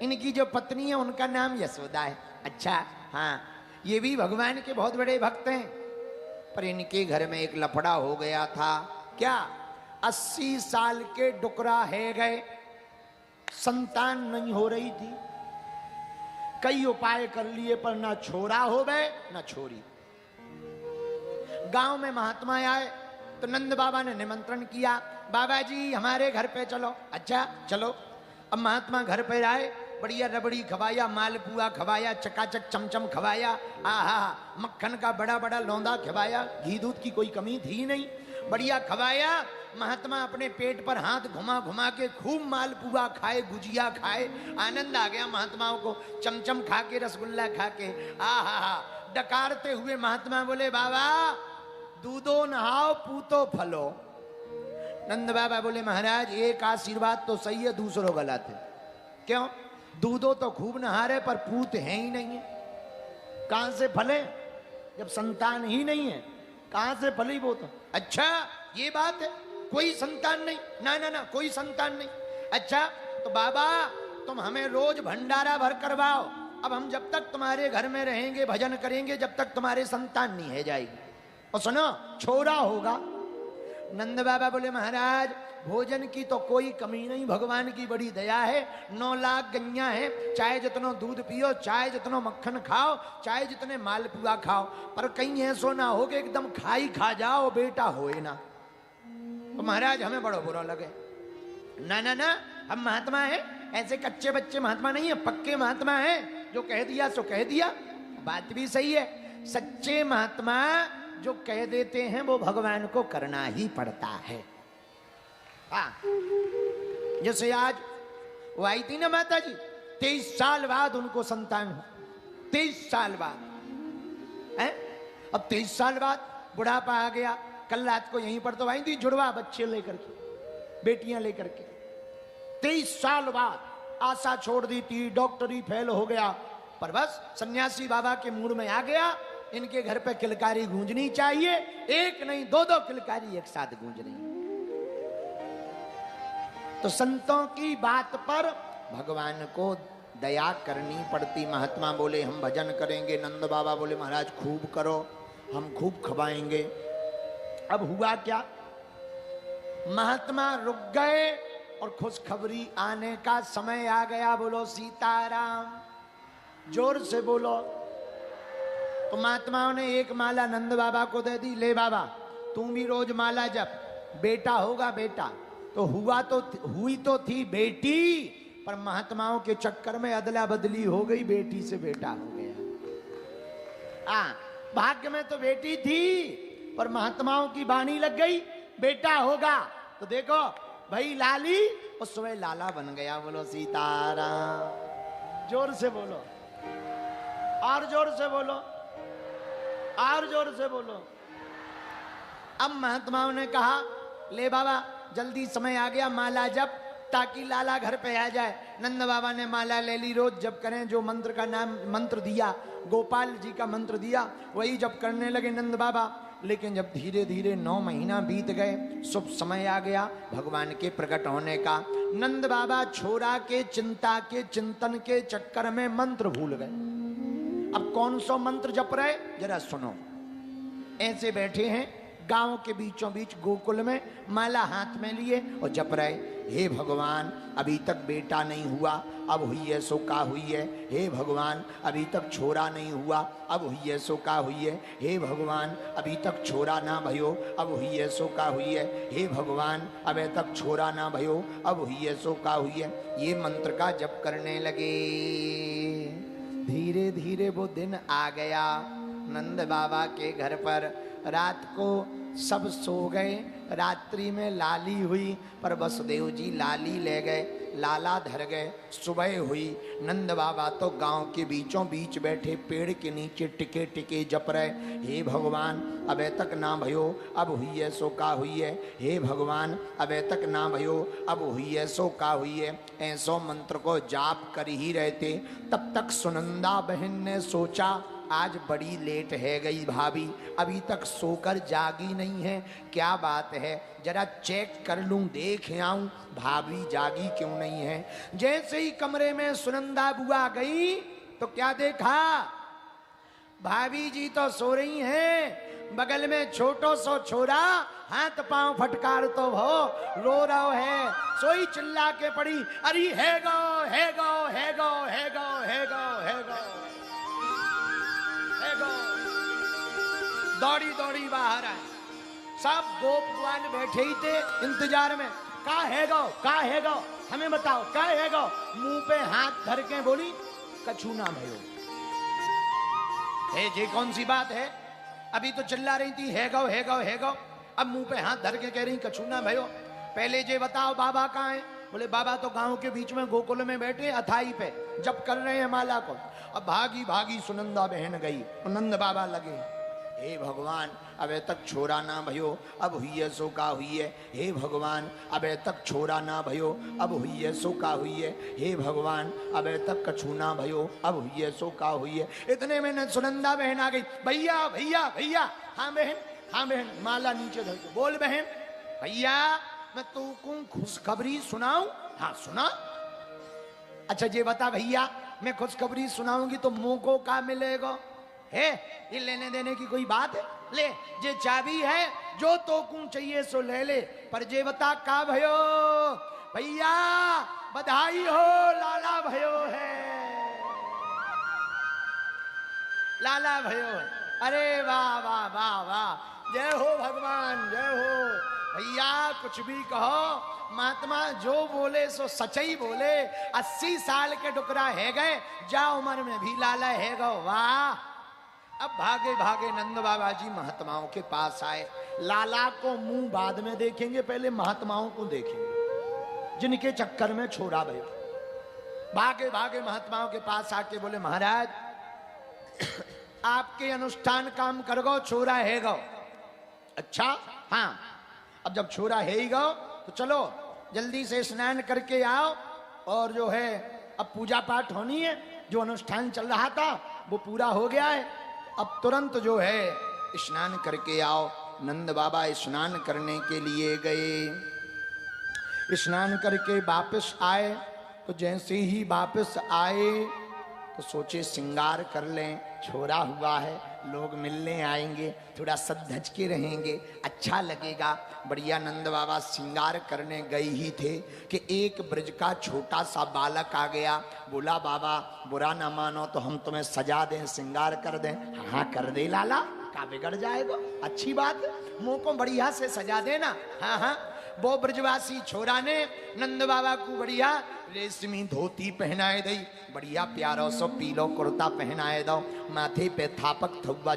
इनकी जो पत्नी है उनका नाम यशोदा है। अच्छा, हाँ, ये भी भगवान के बहुत बड़े भक्त हैं, पर इनके घर में एक लफड़ा हो गया था। क्या? 80 साल के डुकरा है गए, संतान नहीं हो रही थी। कई उपाय कर लिए पर ना छोरा हो गए ना छोरी। गांव में महात्मा आए तो नंद बाबा ने निमंत्रण किया, बाबा जी हमारे घर पे चलो। अच्छा चलो। अब महात्मा घर पे आए, बढ़िया रबड़ी खवाया, मालपुआ खवाया, चकाचक चमचम खवाया, आहा मक्खन का बड़ा बड़ा लौंदा खवाया, घी दूध की कोई कमी थी नहीं, बढ़िया खवाया। महात्मा अपने पेट पर हाथ घुमा घुमा के खूब मालपुआ खाए, गुजिया खाए, आनंद आ गया महात्माओं को, चमचम खा के, रसगुल्ला खा के, आहा डकारते हुए महात्मा बोले, बाबा दूधो नहाओ पूतो फलो। नंद बाबा बोले, महाराज एक आशीर्वाद तो सही है, दूसरों गलत है। क्यों? दूधो तो खूब नहा रहे पर पूत है ही नहीं है, कहां से फले? जब संतान ही नहीं है कहां से फली वो तो? अच्छा ये बात है, कोई संतान नहीं? ना ना ना, कोई संतान नहीं। अच्छा तो बाबा तुम हमें रोज भंडारा भर करवाओ, अब हम जब तक तुम्हारे घर में रहेंगे भजन करेंगे जब तक तुम्हारे संतान नहीं है जाएगी। और सुनो छोरा होगा। नंद बाबा बोले, महाराज भोजन की तो कोई कमी नहीं, भगवान की बड़ी दया है, 9 लाख गैया है, चाहे जितनो दूध पियो, चाहे जितनो मक्खन खाओ, चाहे जितने मालपुआ खाओ, पर कहीं ऐसो ना हो कि एकदम खाई खा जाओ बेटा होए ना, तो महाराज हमें बड़ा बुरा लगे। ना ना ना, हम महात्मा है, ऐसे कच्चे बच्चे महात्मा नहीं है, पक्के महात्मा है, जो कह दिया सो कह दिया। बात भी सही है, सच्चे महात्मा जो कह देते हैं वो भगवान को करना ही पड़ता है। हाँ, जैसे आज वो आई थी ना माता जी, 23 साल बाद उनको संतान हो, 23 साल बाद है। अब 23 साल बाद बुढ़ापा आ गया। कल रात को यहीं पर तो आई थी जुड़वा बच्चे लेकर के, बेटियां लेकर के। 23 साल बाद आशा छोड़ दी थी, डॉक्टरी फेल हो गया, पर बस सन्यासी बाबा के मूड में आ गया, इनके घर पे किलकारी गूंजनी चाहिए, एक नहीं 2-2 किलकारी एक साथ गूंज रही। तो संतों की बात पर भगवान को दया करनी पड़ती। महात्मा बोले हम भजन करेंगे, नंद बाबा बोले महाराज खूब करो, हम खूब खवाएंगे। अब हुआ क्या, महात्मा रुक गए और खुशखबरी आने का समय आ गया। बोलो सीताराम, जोर से बोलो। तो महात्माओं ने एक माला नंद बाबा को दे दी, ले बाबा तुम भी रोज माला जप, बेटा होगा बेटा। तो हुआ तो हुई तो थी बेटी, पर महात्माओं के चक्कर में अदला बदली हो गई, बेटी से बेटा हो गया। भाग्य में तो बेटी थी, पर महात्माओं की बानी लग गई बेटा होगा, तो देखो भाई लाली उस समय लाला बन गया। बोलो सीताराम, जोर से बोलो, और जोर से बोलो, और जोर से बोलो। अब महात्माओं ने कहा ले बाबा जल्दी समय आ गया, माला जप ताकि लाला घर पे आ जाए। नंद बाबा ने माला ले ली, रोज जप करें, जो मंत्र का नाम मंत्र दिया, गोपाल जी का मंत्र दिया, वही जप करने लगे नंद बाबा। लेकिन जब धीरे धीरे 9 महीना बीत गए, शुभ समय आ गया भगवान के प्रकट होने का। नंद बाबा छोरा के चिंता के चिंतन के चक्कर में मंत्र भूल गए। अब कौन सा मंत्र जप रहे जरा सुनो। ऐसे बैठे हैं गांव के बीचों बीच गोकुल में, माला हाथ में लिए और जप रहे, हे भगवान अभी तक बेटा नहीं हुआ, अब हुई है सो का हुई है। हे भगवान अभी तक छोरा नहीं हुआ, अब हुई है सो का हुई है। हे भगवान अभी तक छोरा ना भयो, अब हुई है सो का हुई है। हे भगवान अभी तक छोरा ना भयो, अब हुई है सो का हुई है। ये मंत्र का जप करने लगे। धीरे धीरे वो दिन आ गया नंद बाबा के घर पर। रात को सब सो गए, रात्रि में लाली हुई, पर वसुदेव जी लाली ले गए, लाला धर गए। सुबह हुई, नंद बाबा तो गांव के बीचों बीच बैठे पेड़ के नीचे टिके टिके जप रहे, हे भगवान अबे तक ना भयो, अब हुई है सो का हुई है। हे भगवान अबे तक ना भयो, अब हुई है सो का हुई है। ऐसो मंत्र को जाप कर ही रहते। तब तक सुनंदा बहन ने सोचा आज बड़ी लेट है गई भाभी, अभी तक सोकर जागी नहीं है, क्या बात है, जरा चेक कर लूं, देख आऊं भाभी जागी क्यों नहीं है। जैसे ही कमरे में सुनंदा बुआ गई तो क्या देखा, भाभी जी तो सो रही हैं, बगल में छोटो सो छोरा हाथ पांव फटकार तो भो रो रहा है, सोई चिल्ला के पड़ी, अरे है गो है गो है गो है गो है गो है गो है गो। दौड़ी दौड़ी बाहर आए, सब गोप ग्वाल बैठे ही थे इंतजार में, का है गो हमें बताओ का है गो। मुंह पे हाथ धर के बोली, कछु ना भयो। ये कौन सी बात है, अभी तो चिल्ला रही थी है गो है गो है गो, अब मुंह पे हाथ धर के कह रही कछु ना भयो। पहले ये बताओ बाबा कहाँ है, बोले बाबा तो गांव के बीच में गोकुल में बैठे अथाई पे जब कर रहे हैं माला को। अब भागी भागी सुनंदा बहन गई, नंद बाबा लगे, हे भगवान अबे तक छोरा ना भयो, अब हुई है सो का हुई है, हे भगवान अबे तक छोरा ना भयो, अब हुई है सो का हुई है, हे भगवान अबे तक कछु ना भयो, अब हुई है सो का हुई है। इतने में न सुनंदा बहन आ गई, भैया भैया भैया, हाँ बहन माला नीचे धर के बोल बहन, भैया मैं तुमको खुशखबरी सुनाऊं। हाँ सुना। अच्छा ये बता भैया, मैं खुशखबरी सुनाऊंगी तो मुंह को क्या मिलेगा, है ये लेने देने की कोई बात है, ले ये चाबी है, जो तोकू चाहिए सो ले ले, पर ये बता का भयो, भैया बधाई हो लाला भयो है, लाला भयो है। अरे वाह वाह वाह वाह, जय हो भगवान जय हो। भैया कुछ भी कहो, महात्मा जो बोले सो सच्चाई बोले, 80 साल के डुकरा है गए, जा उम्र में भी लाला है गो, वाह। अब भागे भागे नंद बाबा जी महात्माओं के पास आए, लाला को मुंह बाद में देखेंगे, पहले महात्माओं को देखेंगे जिनके चक्कर में छोड़ा भयो। भागे भागे महात्माओं के पास आके बोले, महाराज आपके अनुष्ठान काम कर गो, छोरा है गो। अच्छा हाँ, अब जब छोरा है ही गो तो चलो जल्दी से स्नान करके आओ, और जो है अब पूजा पाठ होनी है, जो अनुष्ठान चल रहा था वो पूरा हो गया है, अब तुरंत जो है स्नान करके आओ। नंद बाबा स्नान करने के लिए गए, स्नान करके वापस आए, तो जैसे ही वापस आए तो सोचे श्रृंगार कर लें, छोरा हुआ है, लोग मिलने आएंगे, थोड़ा सज धज के रहेंगे, अच्छा लगेगा, बढ़िया। नंद बाबा श्रृंगार करने गए ही थे कि एक ब्रज का छोटा सा बालक आ गया, बोला बाबा बुरा ना मानो तो हम तुम्हें सजा दें, श्रृंगार कर दें। हाँ कर दे लाला, का बिगड़ जाएगा, अच्छी बात है, मुंह को बढ़िया से सजा देना। हाँ हाँ, वो ब्रजवासी छोरा ने नंद बाबा को बढ़िया रेशमी धोती पहनाए दी, बढ़िया प्यारो सो पीलो कुर्ता पहनाए दो, माथे पे थापक थुब्बा